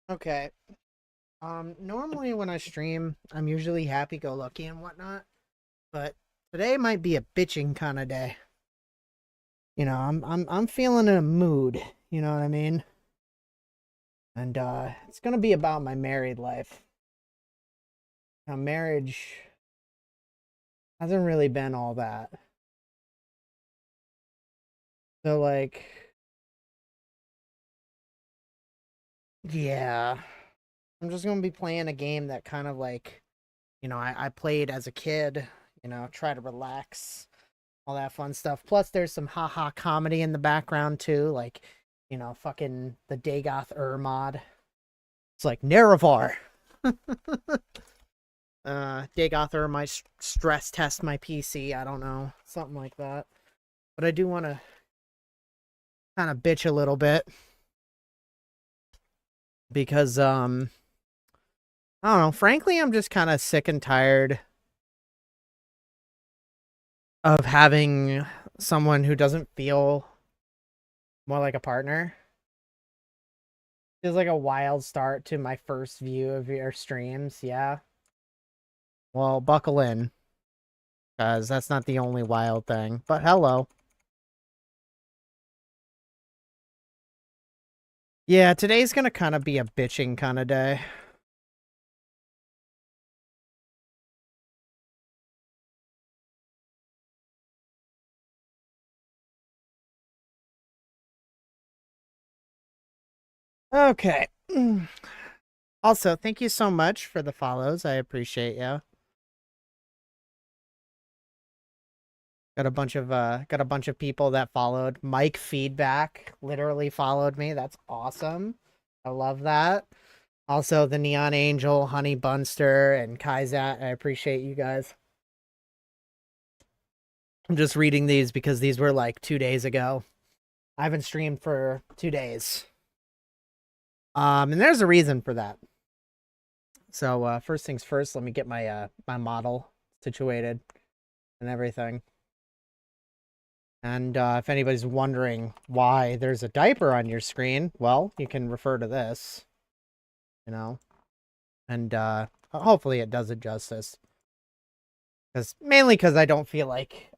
Okay. Normally when I stream, I'm usually happy-go-lucky and whatnot, but today might be a bitching kind of day. I'm feeling in a mood. You know what I mean? And it's gonna be about my married life. Now, marriage hasn't really been all that. So like, yeah, I'm just gonna be playing a game that kind of like, I played as a kid. Try to relax, all that fun stuff. Plus, there's some haha comedy in the background too, like, fucking the DagothUr mod. It's like Nerevar. DagothUr might stress test my PC. I don't know, something like that. But I do want to kind of bitch a little bit because I don't know. Frankly, I'm just kind of sick and tired of having someone who doesn't feel more like a partner. Feels like a wild start to my first view of your streams. Yeah. Well, buckle in, because that's not the only wild thing. But hello. Yeah, today's gonna kind of be a bitching kind of day. Okay. Also, thank you so much for the follows. I appreciate you. Got a bunch of people that followed. Mike Feedback literally followed me. That's awesome. I love that. Also, the Neon Angel, Honey Bunster, and Kaizat. I appreciate you guys. I'm just reading these because these were like 2 days ago. I haven't streamed for 2 days. And there's a reason for that. So first things first, let me get my model situated and everything. And if anybody's wondering why there's a diaper on your screen, well, you can refer to this, you know, and hopefully it does it justice. Mainly because I don't feel like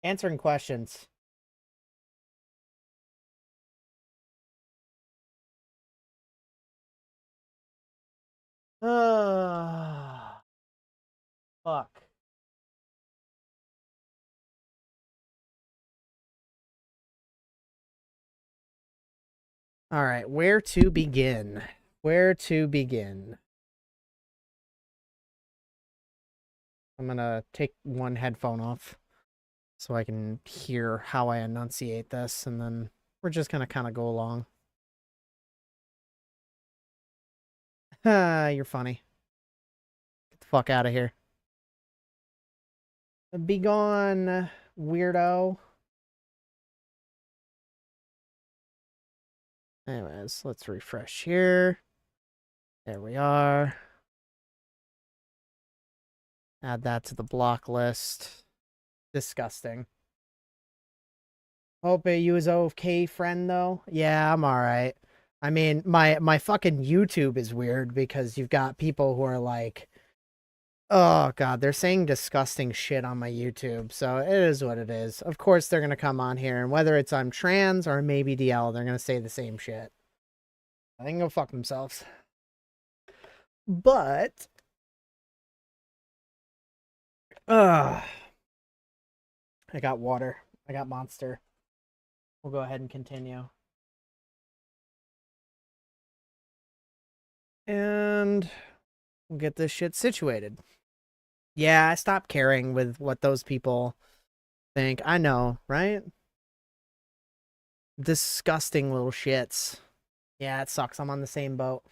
answering questions. Fuck. All right, where to begin? Where to begin? I'm gonna take one headphone off so I can hear how I enunciate this, and then we're just gonna kind of go along. You're funny. Get the fuck out of here. Be gone, weirdo. Anyways, let's refresh here. There we are. Add that to the block list. Disgusting. Hope you was okay, friend, though. Yeah, I'm alright. I mean, my fucking YouTube is weird because you've got people who are like, oh god, they're saying disgusting shit on my YouTube, so it is what it is. Of course they're gonna come on here, and whether it's I'm trans or maybe DL, they're gonna say the same shit. I think go fuck themselves. But I got water. I got Monster. We'll go ahead and continue. And we'll get this shit situated. Yeah, I stopped caring with what those people think. I know, right? Disgusting little shits. Yeah, it sucks. I'm on the same boat.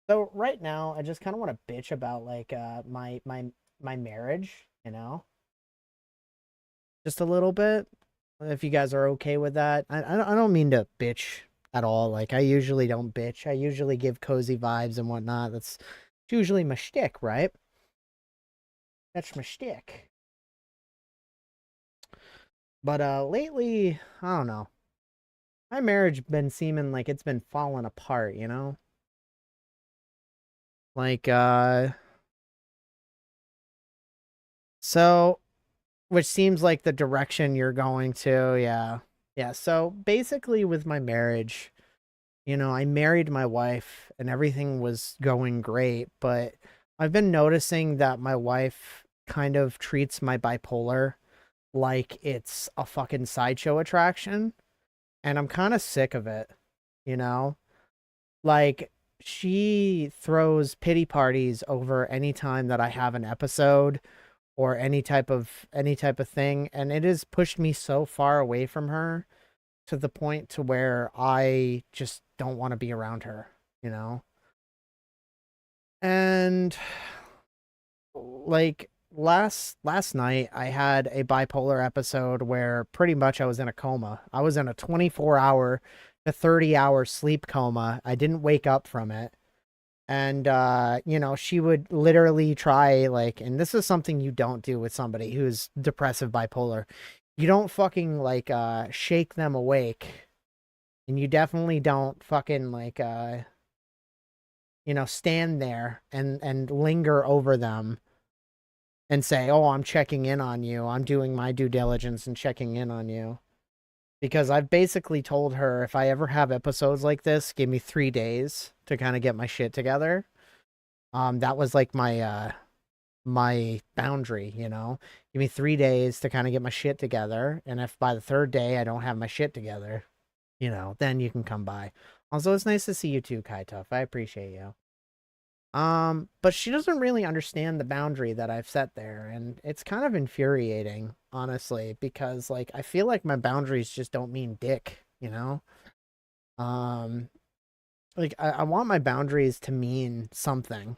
So right now, I just kind of want to bitch about like my marriage, just a little bit. If you guys are okay with that, I don't mean to bitch at all. Like I usually don't bitch. I usually give cozy vibes and whatnot. That's usually my shtick, right? That's my shtick. But lately, I don't know. my marriage been seeming like it's been falling apart, you know? Like, so, which seems like the direction you're going to, yeah. Yeah, so basically with my marriage, you know, I married my wife and everything was going great, but I've been noticing that my wife kind of treats my bipolar like it's a fucking sideshow attraction, and I'm kind of sick of it, you know? Like, she throws pity parties over any time that I have an episode or any type of thing, and it has pushed me so far away from her to the point to where I just don't want to be around her, you know? And like last night I had a bipolar episode where pretty much I was in a coma. I was in a 24-hour to 30-hour sleep coma. I didn't wake up from it. And you know, she would literally try, like, and this is something you don't do with somebody who's depressive bipolar. You don't fucking like shake them awake. And you definitely don't fucking like you know, stand there and linger over them and say, "Oh, I'm checking in on you. I'm doing my due diligence and checking in on you." Because I've basically told her if I ever have episodes like this, give me 3 days to kind of get my shit together. That was like my boundary, you know. Give me 3 days to kind of get my shit together, and if by the third day I don't have my shit together, you know, then you can come by. Also, it's nice to see you too, Kai Tough. I appreciate you. But she doesn't really understand the boundary that I've set there, and it's kind of infuriating, honestly, because like I feel like my boundaries just don't mean dick, you know? Um, like I want my boundaries to mean something,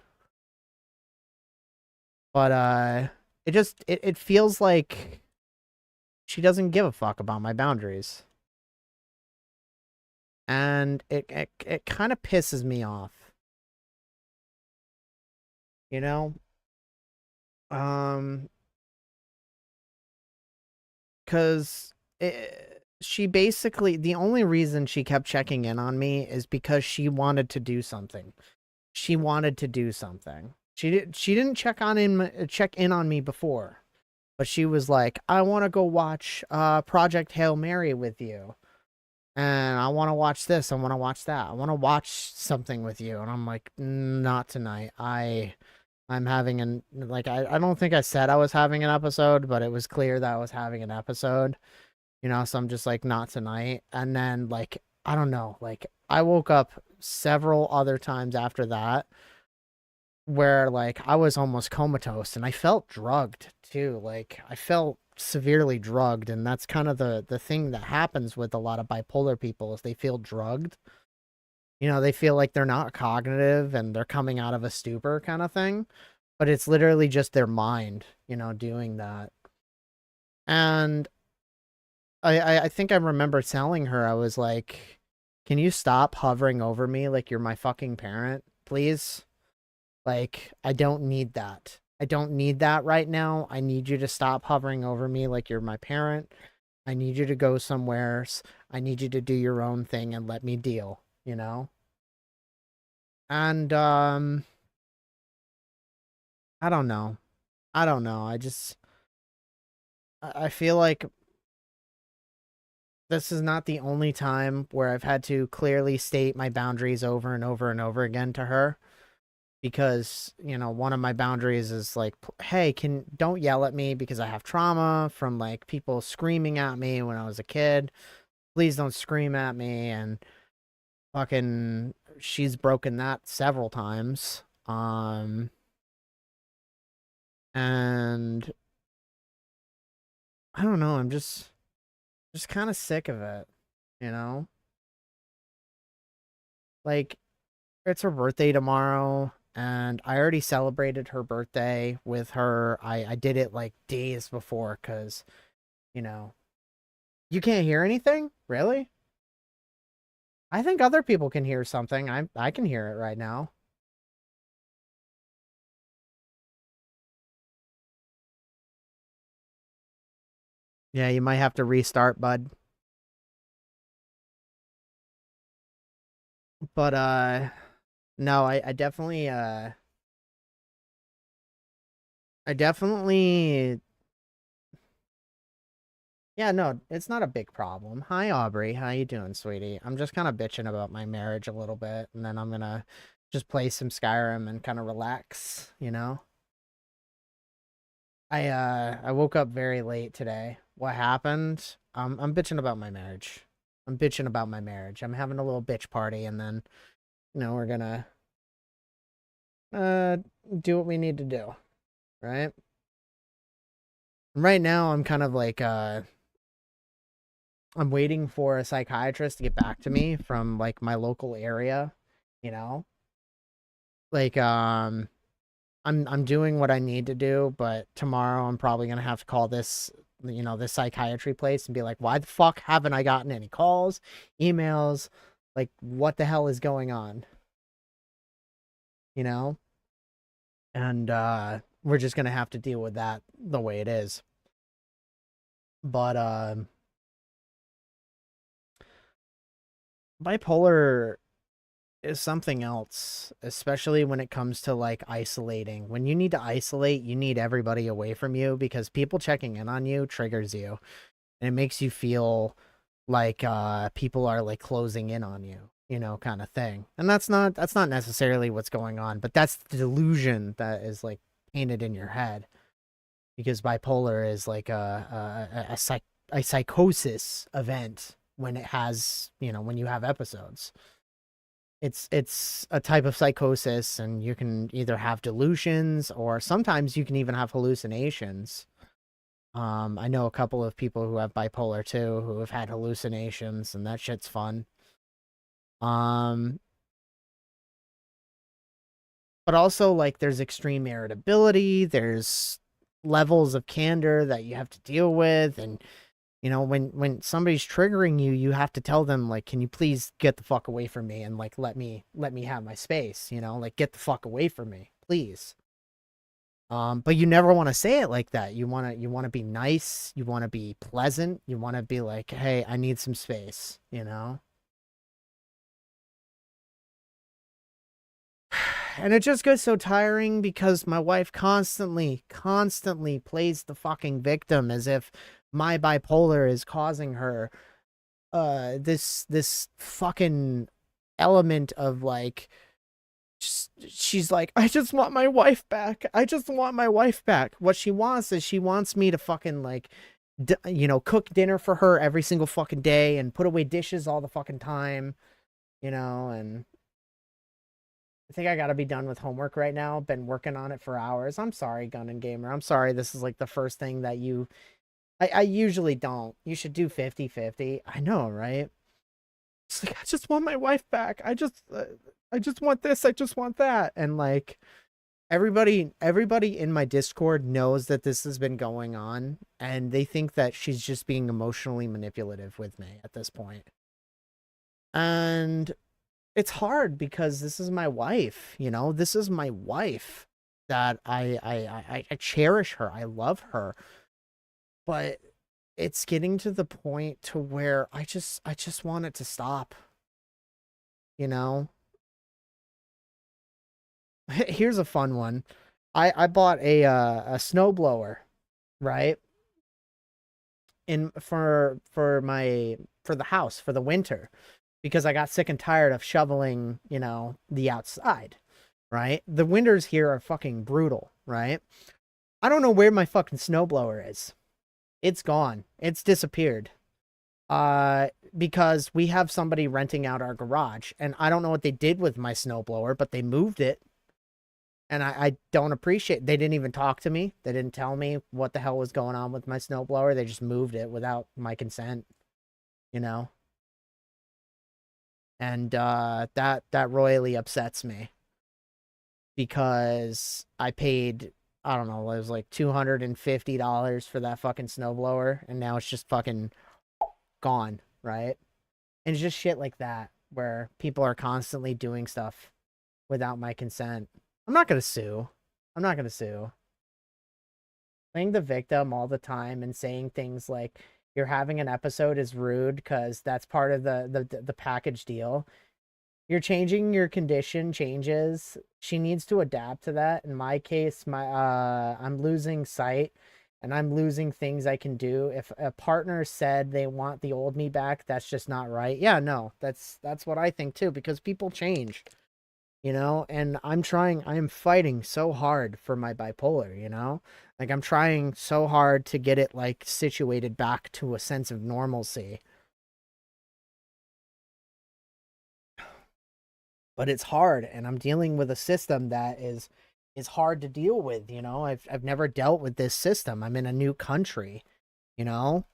but it feels like she doesn't give a fuck about my boundaries. And it kind of pisses me off, you know? Um, because she basically, the only reason she kept checking in on me is because she wanted to do something. She wanted to do something. She didn't check in on me before, but she was like, I want to go watch Project Hail Mary with you. And I want to watch this, I want to watch that. I want to watch something with you. And I'm like, not tonight. I'm having an, like, I don't think I said I was having an episode, but it was clear that I was having an episode, you know, so I'm just like, not tonight. And then, like, I don't know, like, I woke up several other times after that where, like, I was almost comatose and I felt drugged too. Like, I felt severely drugged, and that's kind of the thing that happens with a lot of bipolar people is they feel drugged. You know, they feel like they're not cognitive and they're coming out of a stupor kind of thing, but it's literally just their mind, you know, doing that. And I think I remember telling her, I was like, can you stop hovering over me like you're my fucking parent, please? Like, I don't need that. I don't need that right now. I need you to stop hovering over me like you're my parent. I need you to go somewhere. I need you to do your own thing and let me deal, you know? And I don't know. I don't know. I feel like this is not the only time where I've had to clearly state my boundaries over and over and over again to her, because, you know, one of my boundaries is like, hey, don't yell at me because I have trauma from like people screaming at me when I was a kid. Please don't scream at me. And fucking she's broken that several times. And I don't know, I'm just kind of sick of it, you know? Like, it's her birthday tomorrow, and I already celebrated her birthday with her. I did it like days before because, you know, you can't hear anything? Really? I think other people can hear something. I can hear it right now. Yeah, you might have to restart, bud. But no, I definitely yeah, no, it's not a big problem. Hi Aubrey, how you doing, sweetie? I'm just kind of bitching about my marriage a little bit, and then I'm gonna just play some Skyrim and kind of relax, you know? I woke up very late today. What happened? I'm bitching about my marriage. I'm bitching about my marriage. I'm having a little bitch party, and then, we're gonna uh do what we need to do, right? Right now I'm kind of like I'm waiting for a psychiatrist to get back to me from like my local area, you know? Like I'm doing what I need to do, but tomorrow I'm probably going to have to call this psychiatry place and be like, "Why the fuck haven't I gotten any calls, emails? Like what the hell is going on?" You know? And we're just going to have to deal with that the way it is. But bipolar is something else, especially when it comes to like isolating. When you need to isolate, you need everybody away from you because people checking in on you triggers you. And it makes you feel like people are like closing in on you, kind of thing. And that's not necessarily what's going on, but that's the delusion that is like painted in your head because bipolar is like a psychosis event when it has, when you have episodes. It's a type of psychosis, and you can either have delusions or sometimes you can even have hallucinations. I know a couple of people who have bipolar too, who have had hallucinations, and that shit's fun. Um, but also like there's extreme irritability, there's levels of candor that you have to deal with, and when somebody's triggering you, you have to tell them like, can you please get the fuck away from me and like let me have my space, like get the fuck away from me, please. But you never want to say it like that. You want to be nice, you want to be pleasant, you want to be like, hey, I need some space. And it just gets so tiring because my wife constantly plays the fucking victim as if my bipolar is causing her this fucking element of like she's like, I just want my wife back. I just want my wife back. What she wants is she wants me to fucking like cook dinner for her every single fucking day and put away dishes all the fucking time, and I think I gotta be done with homework right now. Been working on it for hours. I'm sorry, Gun and Gamer. I'm sorry this is like the first thing that I usually don't. You should do 50-50. I know, right? It's like, I just want my wife back. I just want this. I just want that. And like everybody in my Discord knows that this has been going on, and they think that she's just being emotionally manipulative with me at this point. And it's hard because this is my wife, this is my wife that I cherish her. I love her. But it's getting to the point to where I just want it to stop, you know? Here's a fun one. I bought a snowblower, right? In for the house for the winter because I got sick and tired of shoveling, the outside, right? The winters here are fucking brutal, right? I don't know where my fucking snowblower is. It's gone. It's disappeared. Because we have somebody renting out our garage, and I don't know what they did with my snowblower, but they moved it. And I don't appreciate. They didn't even talk to me. They didn't tell me what the hell was going on with my snowblower. They just moved it without my consent, you know. And that royally upsets me because I paid, I don't know, it was like $250 for that fucking snowblower, and now it's just fucking gone, right? And it's just shit like that where people are constantly doing stuff without my consent. I'm not gonna sue. I'm not gonna sue. Playing the victim all the time and saying things like you're having an episode is rude because that's part of the package deal. You're changing your condition changes. She needs to adapt to that. In my case, I'm losing sight and I'm losing things I can do. If a partner said they want the old me back, that's just not right. Yeah, no, that's what I think too, because people change, you know, and I am fighting so hard for my bipolar, you know? Like I'm trying so hard to get it like situated back to a sense of normalcy. But it's hard, and I'm dealing with a system that is hard to deal with, you know. I've never dealt with this system. I'm in a new country, you know.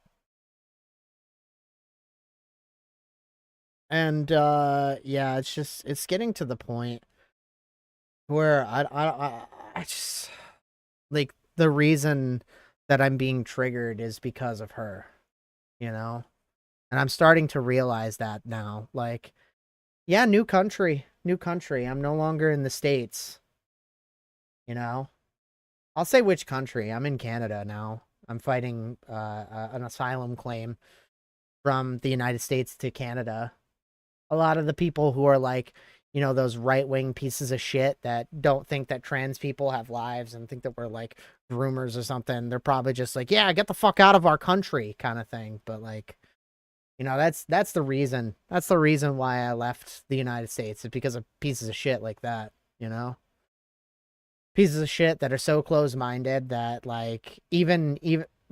And yeah, it's getting to the point where I just like the reason that I'm being triggered is because of her, you know. And I'm starting to realize that now. Like, yeah, new country, new country. I'm no longer in the States, you know. I'll say which country. I'm in Canada now. I'm fighting an asylum claim from the United States to Canada. A lot of the people who are like, you know, those right-wing pieces of shit that don't think that trans people have lives and think that we're like groomers or something, they're probably just like, yeah, get the fuck out of our country kind of thing. But like, you know, that's the reason. That's the reason why I left the United States. It's because of pieces of shit like that, you know? Pieces of shit that are so close-minded that like even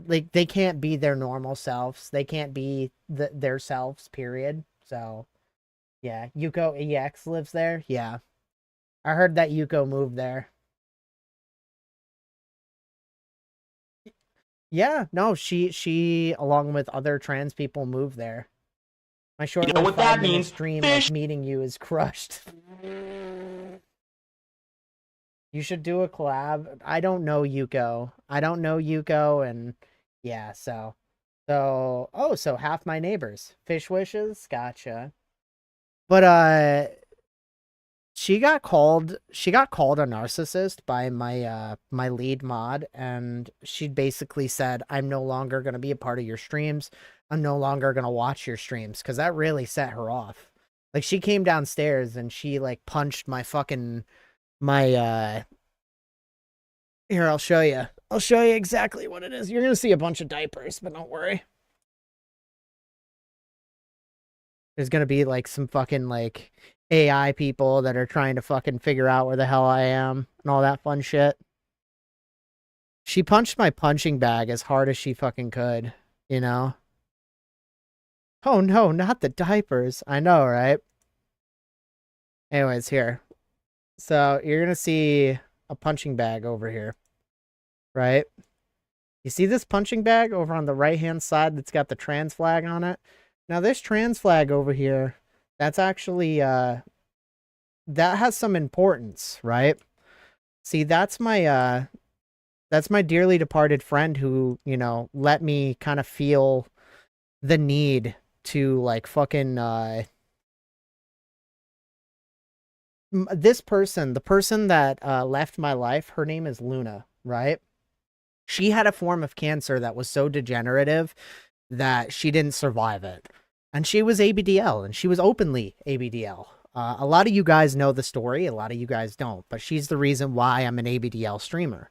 like they can't be their normal selves. They can't be their selves, period. So yeah, Yuko EX lives there. Yeah, I heard that Yuko moved there. Yeah, no, she along with other trans people moved there. My You know short-lived what that 5 minute means? stream Fish. of meeting you is crushed. You should do a collab. I don't know Yuko. I don't know Yuko, and yeah, so half my neighbors. Fish wishes, gotcha. But she got called a narcissist by my lead mod, and she basically said, I'm no longer gonna be a part of your streams. I'm no longer gonna watch your streams, because that really set her off. Like she came downstairs and she like punched my here, I'll show you. I'll show you exactly what it is. You're going to see a bunch of diapers, but don't worry. There's going to be like some fucking like AI people that are trying to fucking figure out where the hell I am and all that fun shit. She punched my punching bag as hard as she fucking could, you know? Oh no, not the diapers. I know, right? Anyways, here. So you're going to see a punching bag over here, right? You see this punching bag over on the right-hand side that's got the trans flag on it? Now, this trans flag over here, that's actually, that has some importance, right? See, that's my dearly departed friend who, you know, let me kind of feel the need to, like, fucking, this person, the person that, left my life, her name is Luna, right? She had a form of cancer that was so degenerative that she didn't survive it. And she was ABDL, and she was openly ABDL. A lot of you guys know the story, a lot of you guys don't, but she's the reason why I'm an ABDL streamer.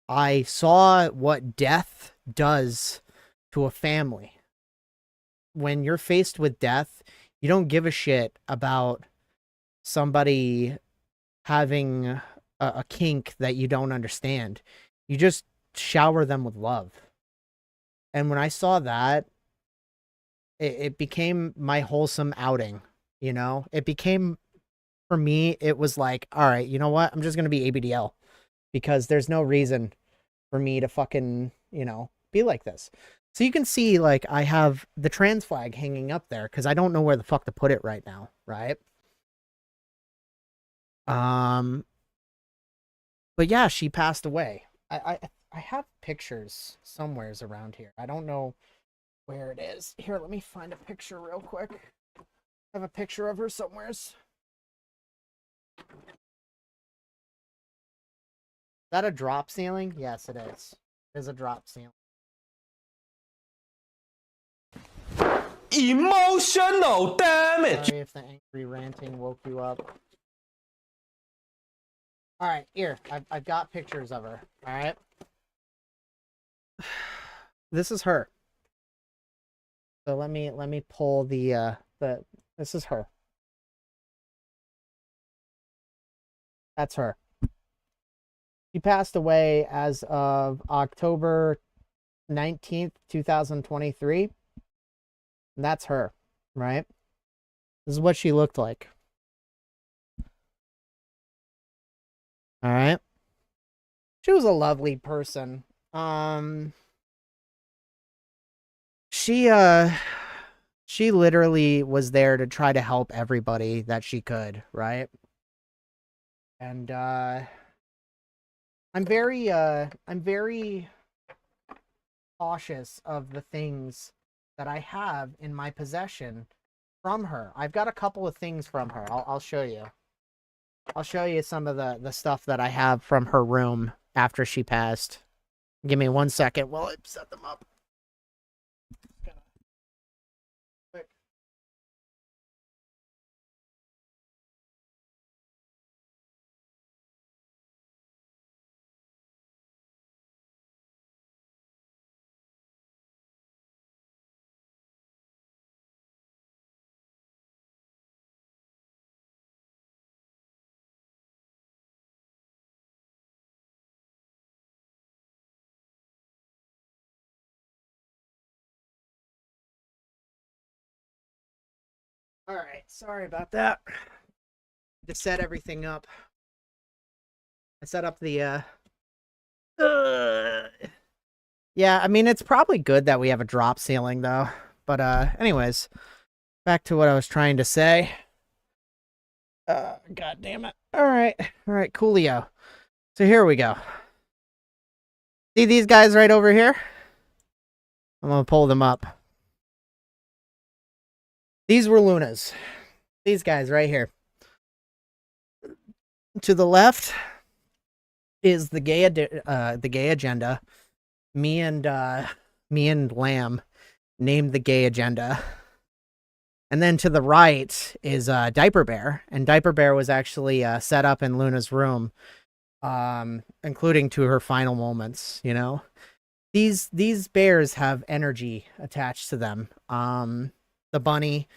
I saw what death does to a family. When you're faced with death, you don't give a shit about somebody having a kink that you don't understand. You just shower them with love. And when I saw that, it became my wholesome outing, you know? It became, for me, it was like, all right, you know what? I'm just going to be ABDL because there's no reason for me to fucking, you know, be like this. So you can see, like, I have the trans flag hanging up there because I don't know where the fuck to put it right now, right? Um, but yeah, she passed away. I have pictures somewheres around here. I don't know where it is. Here, let me find a picture real quick. I have a picture of her somewheres. Is that a drop ceiling? Yes, it is. It is a drop ceiling. emotional damage. Sorry if the angry ranting woke you up. All right, here. I've got pictures of her. All right. This is her. So let me pull the this is her. That's her. She passed away as of October 19th, 2023. And that's her, right? This is what she looked like. All right. She was a lovely person. She literally was there to try to help everybody that she could, right? And I'm very cautious of the things that I have in my possession from her. I've got a couple of things from her. I'll show you. I'll show you some of the stuff that I have from her room after she passed. Give me 1 second while I set them up. Quick. All right, sorry about that. To set everything up. I set up the yeah, I mean it's probably good that we have a drop ceiling though. But anyways, back to what I was trying to say. God damn it. All right, coolio. So here we go. See these guys right over here? I'm gonna pull them up. These were Luna's. These guys right here. To the left is the gay agenda. Me and Lamb named the gay agenda. And then to the right is Diaper Bear, and Diaper Bear was actually set up in Luna's room, including to her final moments. You know, these bears have energy attached to them. The bunny,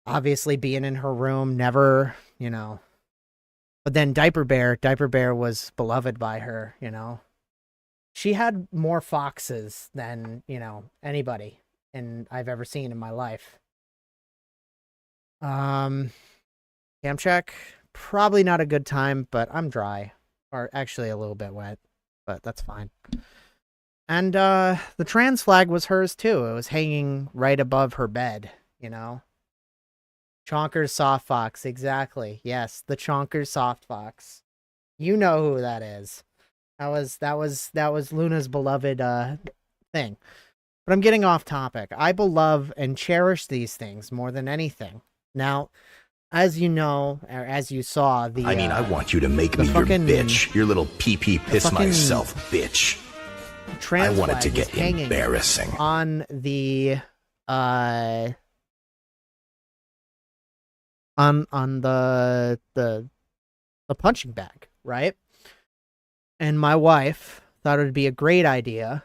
obviously being in her room, never, you know. But then Diaper Bear was beloved by her, you know. She had more foxes than, you know, anybody I've ever seen in my life. Cam check. Probably not a good time, but I'm dry. Or actually a little bit wet, but that's fine. And the trans flag was hers too. It was hanging right above her bed, you know. Chonker's soft fox, exactly. Yes, the Chonker's soft fox. You know who that is. That was Luna's beloved thing. But I'm getting off topic. I beloved and cherish these things more than anything. Now, as you know, or as you saw, I want you to make me your bitch. Your little pee-pee piss myself bitch. Trans I want it to get embarrassing. On the on the punching bag, right? And my wife thought it would be a great idea,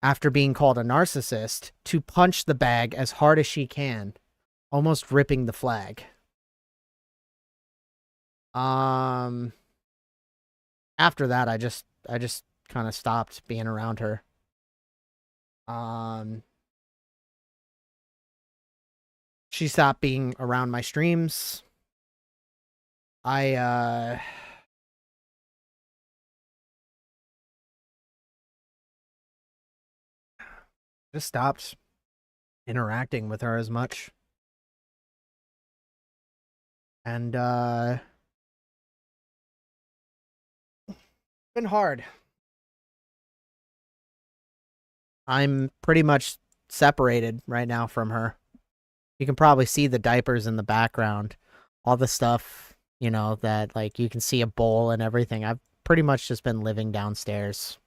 after being called a narcissist, to punch the bag as hard as she can, almost ripping the flag. After that, I just kind of stopped being around her. She stopped being around my streams. I just stopped interacting with her as much. And been hard. I'm pretty much separated right now from her. You can probably see the diapers in the background. All the stuff, you know, that like you can see a bowl and everything. I've pretty much just been living downstairs.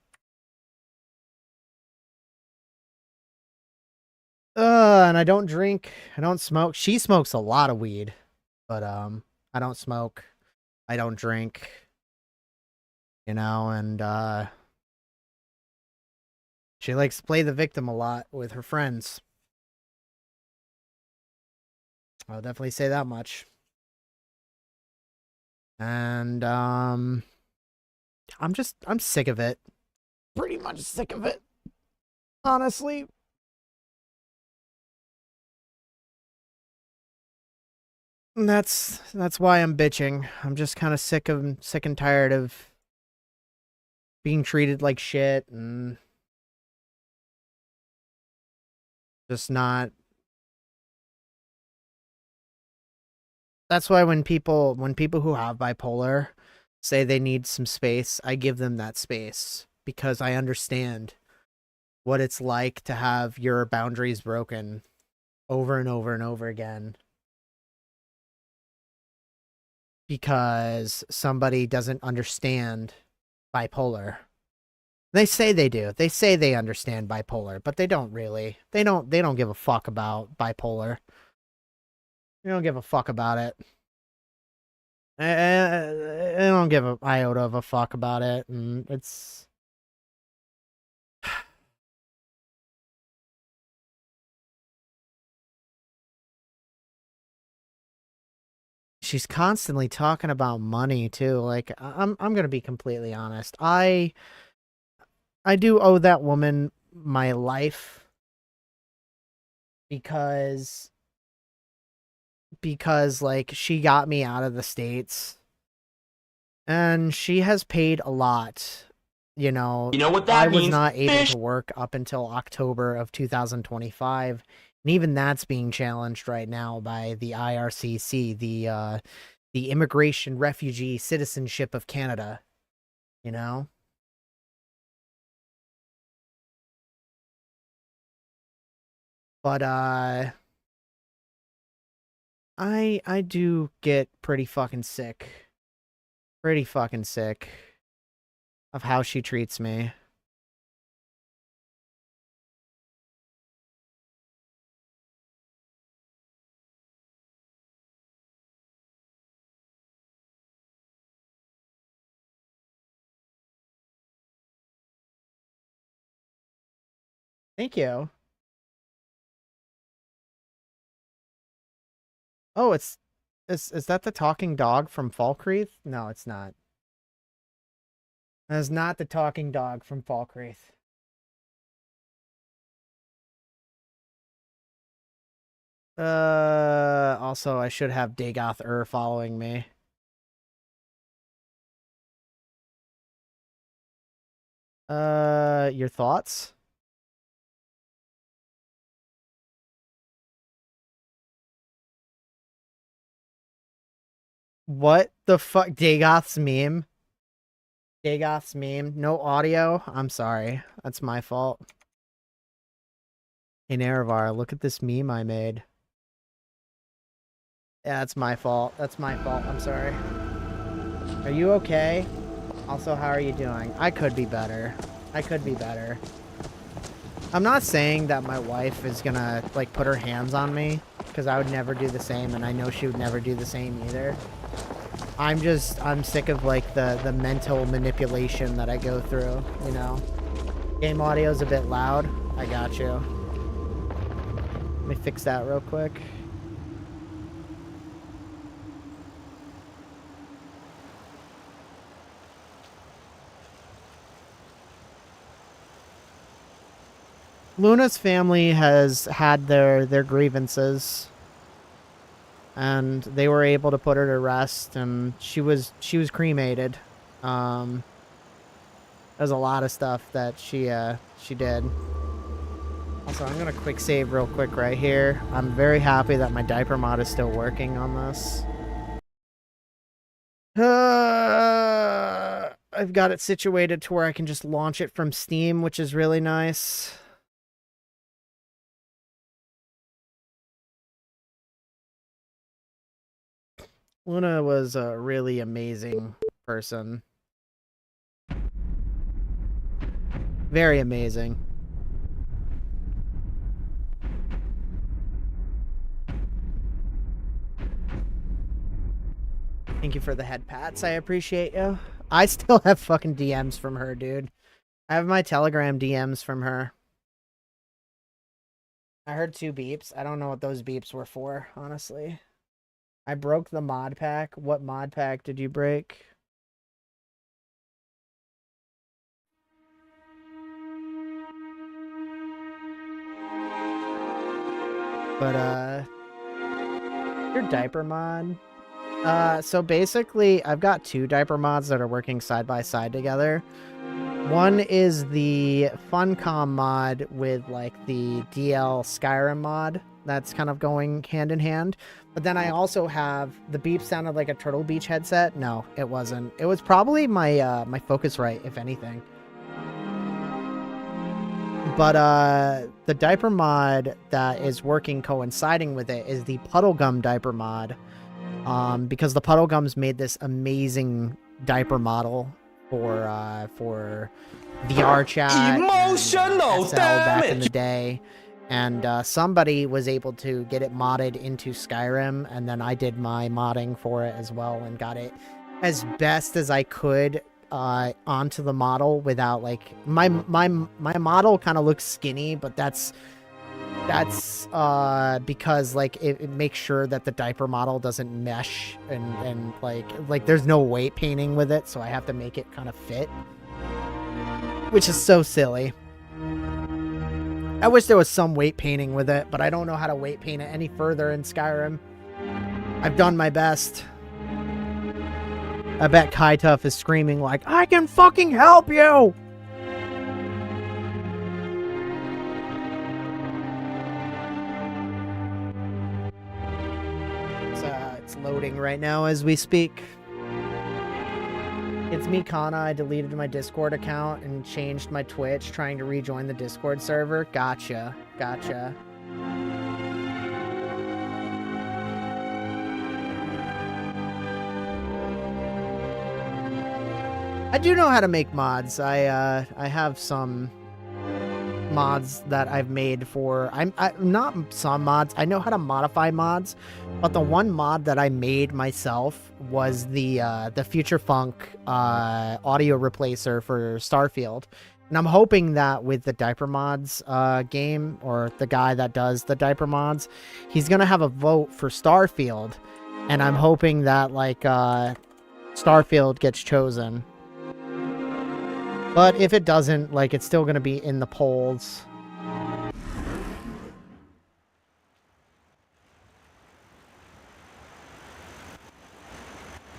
And I don't drink. I don't smoke. She smokes a lot of weed, but I don't smoke. I don't drink. You know, and she likes to play the victim a lot with her friends. I'll definitely say that much. And I'm sick of it. Pretty much sick of it. Honestly. And that's why I'm bitching. I'm just kind of sick and tired of being treated like shit and just not. That's why when people who have bipolar say they need some space, I give them that space because I understand what it's like to have your boundaries broken over and over and over again because somebody doesn't understand bipolar. They say they do. They say they understand bipolar, but they don't really. They don't give a fuck about bipolar. They don't give a fuck about it. I don't give an iota of a fuck about it, and it's... She's constantly talking about money too. Like I'm gonna be completely honest. I do owe that woman my life because like she got me out of the States and she has paid a lot. You know what that I was means? not able Fish. to work up until October of 2025. And even that's being challenged right now by the IRCC, the Immigration, Refugee, Citizenship of Canada, you know? But I do get pretty fucking sick. Pretty fucking sick of how she treats me. Thank you. Oh, is that the talking dog from Falkreath? No, it's not. That is not the talking dog from Falkreath. Also, I should have DagothUr following me. Your thoughts? What the fuck? Dagoth's meme? Dagoth's meme? No audio? I'm sorry. That's my fault. Hey, Naravar, look at this meme I made. Yeah, that's my fault. That's my fault. I'm sorry. Are you okay? Also, how are you doing? I could be better. I could be better. I'm not saying that my wife is gonna, like, put her hands on me, because I would never do the same, and I know she would never do the same either. I'm sick of, like, the mental manipulation that I go through, you know? Game audio's a bit loud. I got you. Let me fix that real quick. Luna's family has had their grievances, and they were able to put her to rest, and she was cremated. There's a lot of stuff that she did. Also, I'm gonna quick save real quick right here. I'm very happy that my diaper mod is still working on this. I've got it situated to where I can just launch it from Steam, which is really nice. Luna was a really amazing person. Very amazing. Thank you for the head pats. I appreciate you. I still have fucking DMs from her, dude. I have my Telegram DMs from her. I heard 2 beeps. I don't know what those beeps were for, honestly. I broke the mod pack. What mod pack did you break? But, your diaper mod. So basically, I've got 2 diaper mods that are working side by side together. One is the Funcom mod with, like, the DL Skyrim mod. That's kind of going hand in hand. But then I also have... The beep sounded like a Turtle Beach headset. No, it wasn't. It was probably my, my Focusrite, if anything. But, the diaper mod that is working coinciding with it is the Puddlegum diaper mod. Because the Puddlegums made this amazing diaper model for VR chat, emotional SL back in the day, and somebody was able to get it modded into Skyrim, and then I did my modding for it as well and got it as best as I could onto the model without, like, my model kind of looks skinny, but that's because, like, it makes sure that the diaper model doesn't mesh and like there's no weight painting with it, so I have to make it kind of fit, which is so silly. I wish there was some weight painting with it, but I don't know how to weight paint it any further in Skyrim. I've done my best. I bet Kaituff is screaming like, I can fucking help you! It's loading right now as we speak. It's me, Kana. I deleted my Discord account and changed my Twitch, trying to rejoin the Discord server. Gotcha. Gotcha. I do know how to make mods. I have some mods that I've made for... I'm not some mods. I know how to modify mods, but the one mod that I made myself was the Future Funk audio replacer for Starfield. And I'm hoping that with the diaper mods game, or the guy that does the diaper mods, he's gonna have a vote for Starfield, and I'm hoping that, like, Starfield gets chosen. But if it doesn't, like, it's still gonna be in the polls.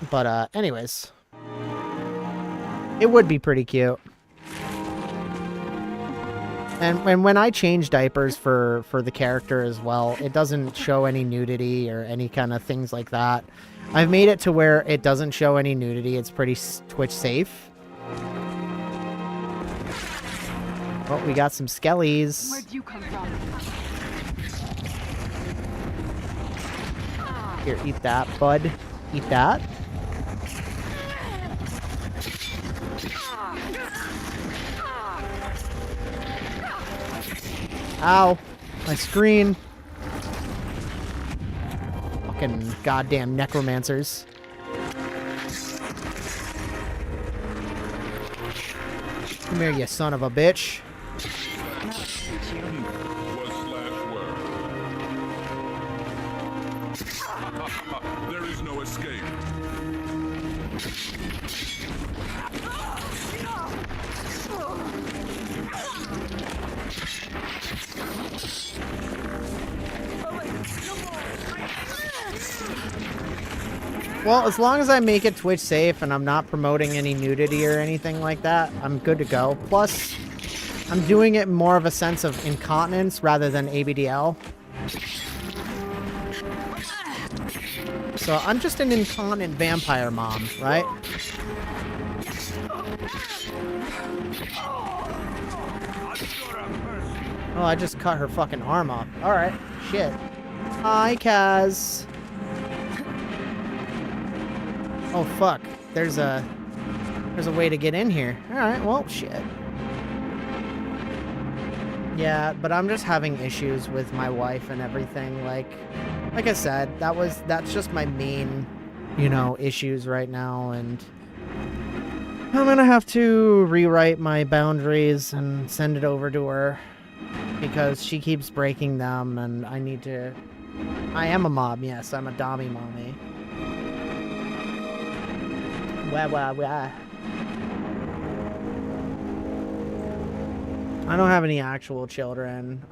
But, anyways. It would be pretty cute. And when I change diapers for the character as well, it doesn't show any nudity or any kind of things like that. I've made it to where it doesn't show any nudity. It's pretty Twitch safe. Oh, we got some skellies. Where'd you come from? Here, eat that, bud. Eat that. Ow. My screen. Fucking goddamn necromancers. Come here, you son of a bitch. There is no escape. Well, as long as I make it Twitch safe and I'm not promoting any nudity or anything like that, I'm good to go. Plus, I'm doing it more of a sense of incontinence rather than ABDL. So I'm just an incontinent vampire mom, right? Oh, I just cut her fucking arm off. Alright, shit. Hi, Kaz. Oh, fuck. There's a way to get in here. Alright, well, shit. Yeah, but I'm just having issues with my wife and everything. Like I said, that's just my main you know, issues right now, and I'm gonna have to rewrite my boundaries and send it over to her because she keeps breaking them, and I need to. I am a mom, yes, I'm a dommy mommy. Wah, wah, wah. I don't have any actual children.